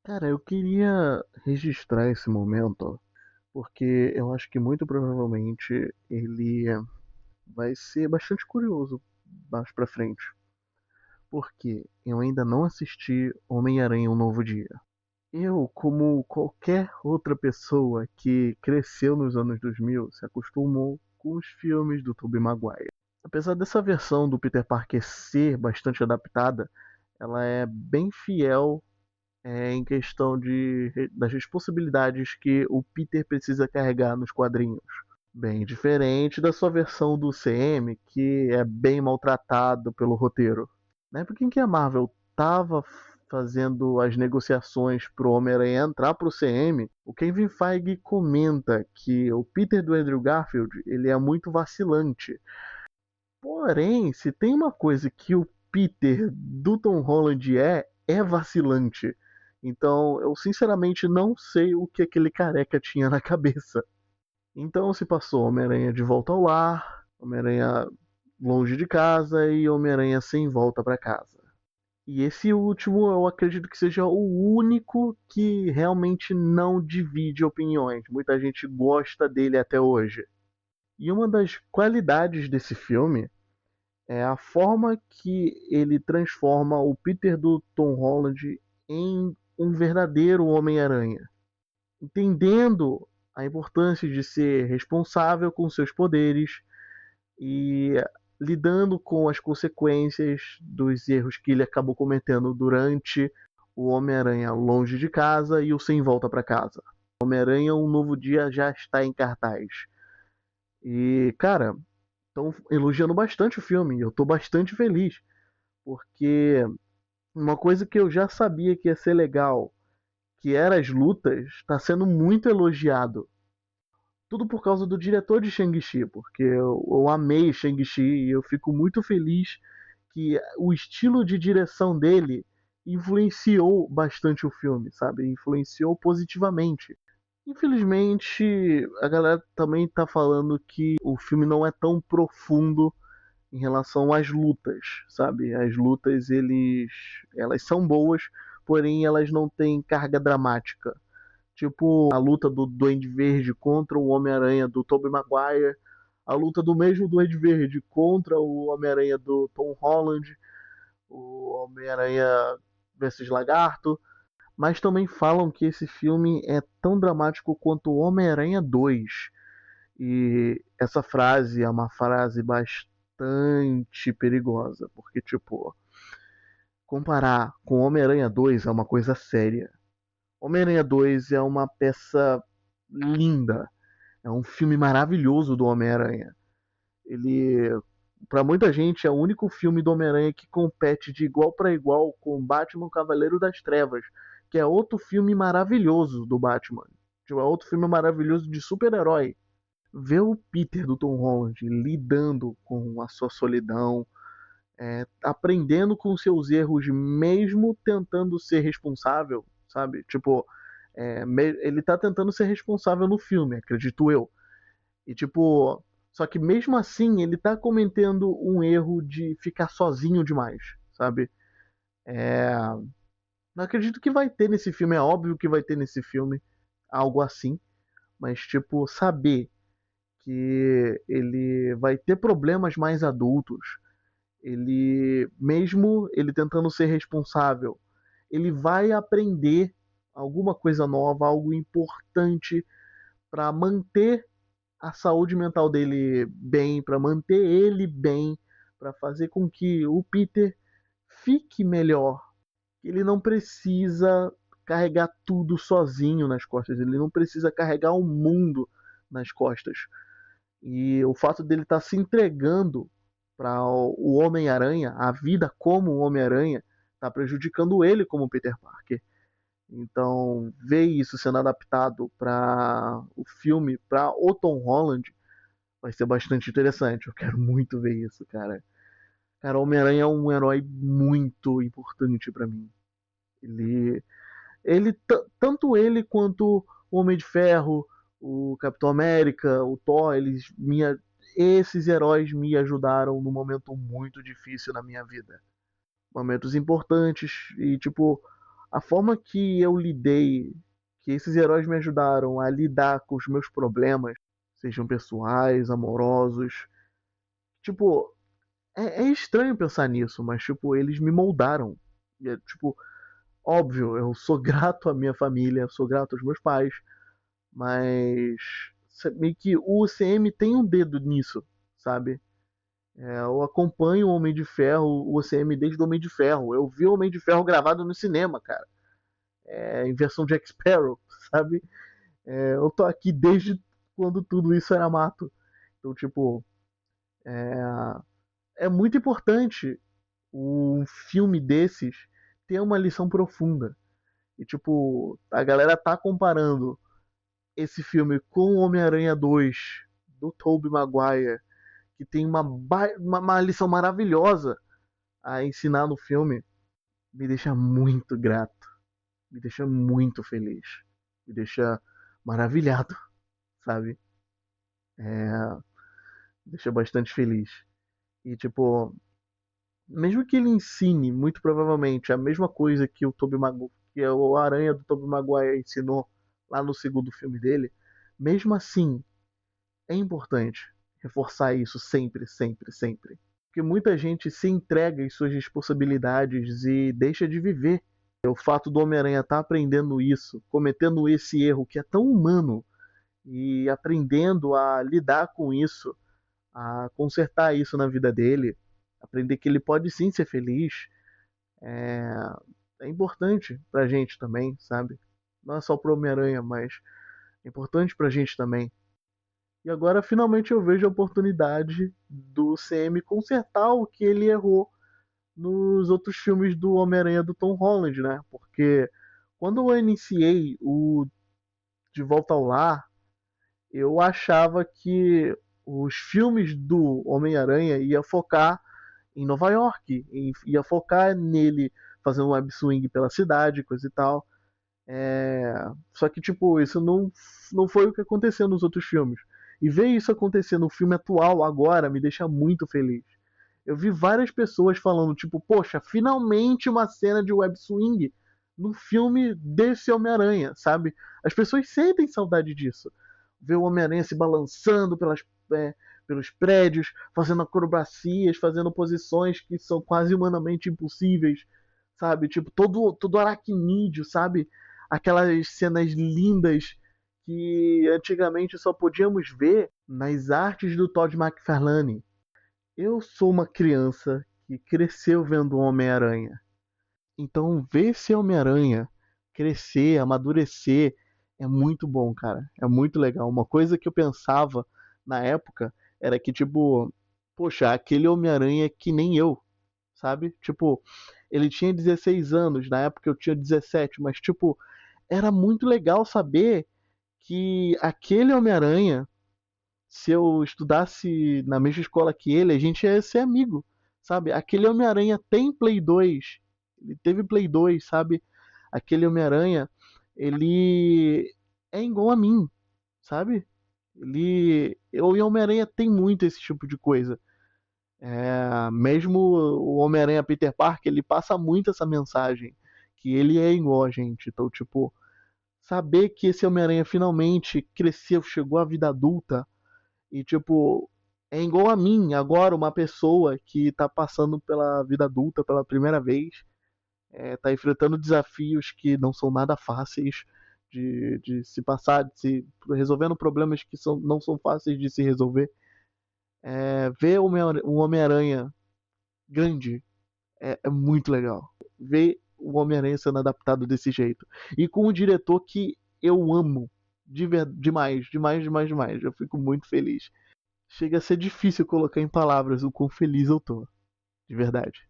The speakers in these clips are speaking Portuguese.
Cara, eu queria registrar esse momento, porque eu acho que muito provavelmente ele vai ser bastante curioso mais pra frente. Porque eu ainda não assisti Homem-Aranha Um Novo Dia. Eu, como qualquer outra pessoa que cresceu nos anos 2000, se acostumou com os filmes do Tobey Maguire. Apesar dessa versão do Peter Parker ser bastante adaptada, ela é bem fiel em questão das responsabilidades que o Peter precisa carregar nos quadrinhos. Bem diferente da sua versão do CM, que é bem maltratado pelo roteiro. Na época em que a Marvel estava fazendo as negociações para o Homem-Aranha entrar para o CM, o Kevin Feige comenta que o Peter do Andrew Garfield ele é muito vacilante. Porém, se tem uma coisa que o Peter do Tom Holland é vacilante. Então, eu sinceramente não sei o que aquele careca tinha na cabeça. Então se passou Homem-Aranha de volta ao lar, Homem-Aranha longe de casa e Homem-Aranha sem volta para casa. E esse último eu acredito que seja o único que realmente não divide opiniões. Muita gente gosta dele até hoje. E uma das qualidades desse filme é a forma que ele transforma o Peter do Tom Holland em um verdadeiro Homem-Aranha, entendendo a importância de ser responsável com seus poderes e lidando com as consequências dos erros que ele acabou cometendo durante o Homem-Aranha longe de casa e o sem volta para casa. Homem-Aranha Um Novo Dia já está em cartaz. E, cara, estão elogiando bastante o filme. Eu estou bastante feliz, porque uma coisa que eu já sabia que ia ser legal, que era as lutas, está sendo muito elogiado. Tudo por causa do diretor de Shang-Chi, porque eu amei Shang-Chi e eu fico muito feliz que o estilo de direção dele influenciou bastante o filme, sabe? Influenciou positivamente. Infelizmente, a galera também tá falando que o filme não é tão profundo em relação às lutas, sabe? As lutas elas são boas, porém elas não têm carga dramática. Tipo a luta do Duende Verde contra o Homem-Aranha do Tobey Maguire, a luta do mesmo Duende Verde contra o Homem-Aranha do Tom Holland, o Homem-Aranha vs Lagarto, mas também falam que esse filme é tão dramático quanto o Homem-Aranha 2. E essa frase é uma frase bastante perigosa, porque tipo, comparar com Homem-Aranha 2 é uma coisa séria. Homem-Aranha 2 é uma peça linda. É um filme maravilhoso do Homem-Aranha. Ele, para muita gente, é o único filme do Homem-Aranha que compete de igual para igual com Batman Cavaleiro das Trevas, que é outro filme maravilhoso do Batman. Tipo, é outro filme maravilhoso de super-herói. Ver o Peter do Tom Holland lidando com a sua solidão, aprendendo com seus erros, mesmo tentando ser responsável, sabe? Tipo, ele tá tentando ser responsável no filme, acredito eu. E tipo, só que mesmo assim ele tá cometendo um erro de ficar sozinho demais, sabe? É, não acredito que vai ter nesse filme, é óbvio que vai ter nesse filme algo assim, mas tipo, saber que ele vai ter problemas mais adultos, ele mesmo ele tentando ser responsável, ele vai aprender alguma coisa nova, algo importante para manter a saúde mental dele bem, para manter ele bem, para fazer com que o Peter fique melhor. Ele não precisa carregar tudo sozinho nas costas, ele não precisa carregar o mundo nas costas. E o fato dele estar se entregando para o Homem-Aranha, a vida como o Homem-Aranha, está prejudicando ele como Peter Parker. Então, ver isso sendo adaptado para o filme, para o Tom Holland, vai ser bastante interessante. Eu quero muito ver isso, cara. Cara, o Homem-Aranha é um herói muito importante para mim. Ele, tanto ele quanto o Homem de Ferro, o Capitão América, o Thor, esses heróis me ajudaram num momento muito difícil na minha vida. Momentos importantes e tipo, A forma que eu lidei, que esses heróis me ajudaram a lidar com os meus problemas, sejam pessoais, amorosos, tipo, é estranho pensar nisso, mas, tipo, eles me moldaram. E é, tipo, óbvio, eu sou grato à minha família, sou grato aos meus pais, mas meio que o UCM tem um dedo nisso, sabe? Eu acompanho o Homem de Ferro, o UCM desde o Homem de Ferro. Eu vi o Homem de Ferro gravado no cinema, cara. Em versão Jack Sparrow, sabe? Eu tô aqui desde quando tudo isso era mato. Então, tipo, é muito importante um filme desses ter uma lição profunda. E, tipo, a galera tá comparando esse filme com o Homem-Aranha 2 do Tobey Maguire, que tem uma lição maravilhosa a ensinar no filme, me deixa muito grato, me deixa muito feliz, me deixa maravilhado, sabe? É, me deixa bastante feliz. E, tipo, mesmo que ele ensine, muito provavelmente, a mesma coisa que o Tobey Maguire, que é o Aranha do Tobey Maguire ensinou lá no segundo filme dele, mesmo assim, é importante reforçar isso sempre, sempre, sempre. Porque muita gente se entrega em suas responsabilidades e deixa de viver. O fato do Homem-Aranha estar aprendendo isso, cometendo esse erro que é tão humano e aprendendo a lidar com isso, a consertar isso na vida dele, aprender que ele pode sim ser feliz, é, é importante pra gente também, sabe? Não é só pro Homem-Aranha, mas é importante pra gente também. E agora finalmente eu vejo a oportunidade do CM consertar o que ele errou nos outros filmes do Homem-Aranha do Tom Holland, né? Porque quando eu iniciei o De Volta ao Lar, eu achava que os filmes do Homem-Aranha ia focar em Nova York, ia focar nele fazendo um web swing pela cidade, coisa e tal. Só que, tipo, isso não foi o que aconteceu nos outros filmes. E ver isso acontecer no filme atual, agora, me deixa muito feliz. Eu vi várias pessoas falando, tipo, poxa, finalmente uma cena de web swing no filme desse Homem-Aranha, sabe? As pessoas sentem saudade disso. Ver o Homem-Aranha se balançando é, pelos prédios, fazendo acrobacias, fazendo posições que são quase humanamente impossíveis, sabe? Tipo, todo aracnídeo, sabe? Aquelas cenas lindas que antigamente só podíamos ver nas artes do Todd McFarlane. Eu sou uma criança que cresceu vendo o Homem-Aranha. Então, ver esse Homem-Aranha crescer, amadurecer, é muito bom, cara. É muito legal. Uma coisa que eu pensava na época era que, tipo, poxa, aquele Homem-Aranha é que nem eu, sabe? Tipo, ele tinha 16 anos, na época eu tinha 17, mas, tipo, era muito legal saber que aquele Homem-Aranha, se eu estudasse na mesma escola que ele, a gente ia ser amigo, sabe? Aquele Homem-Aranha tem Play 2, ele teve Play 2, sabe? Aquele Homem-Aranha, ele é igual a mim, sabe? O Homem-Aranha tem muito esse tipo de coisa. Mesmo o Homem-Aranha Peter Parker, ele passa muito essa mensagem, que ele é igual a gente. Então, tipo, saber que esse Homem-Aranha finalmente cresceu, chegou à vida adulta, e, tipo, é igual a mim, agora, uma pessoa que tá passando pela vida adulta pela primeira vez, tá enfrentando desafios que não são nada fáceis de se passar, resolvendo problemas que não são fáceis de se resolver. Ver o Homem-Aranha grande é muito legal. Ver o Homem-Aranha sendo adaptado desse jeito. E com um diretor que eu amo demais, demais, demais, demais. Eu fico muito feliz. Chega a ser difícil colocar em palavras o quão feliz eu tô, de verdade.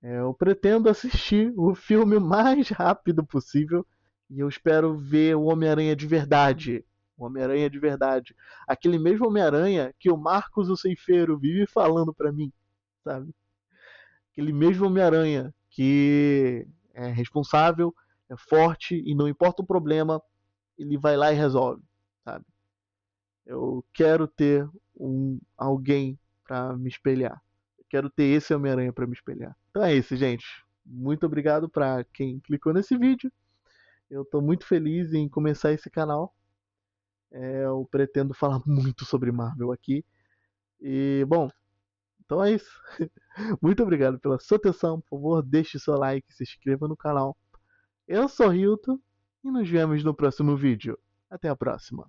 Eu pretendo assistir o filme o mais rápido possível e eu espero ver o Homem-Aranha de verdade. O Homem-Aranha de verdade. Aquele mesmo Homem-Aranha que o Marcos, o Ceifeiro, vive falando pra mim, sabe? Aquele mesmo Homem-Aranha que é responsável, é forte e não importa o problema, ele vai lá e resolve, sabe? Eu quero ter alguém pra me espelhar. Eu quero ter esse Homem-Aranha pra me espelhar. Então é isso, gente. Muito obrigado para quem clicou nesse vídeo. Eu estou muito feliz em começar esse canal. Eu pretendo falar muito sobre Marvel aqui. E, bom, então é isso. Muito obrigado pela sua atenção. Por favor, deixe seu like, se inscreva no canal. Eu sou Hilton e nos vemos no próximo vídeo. Até a próxima.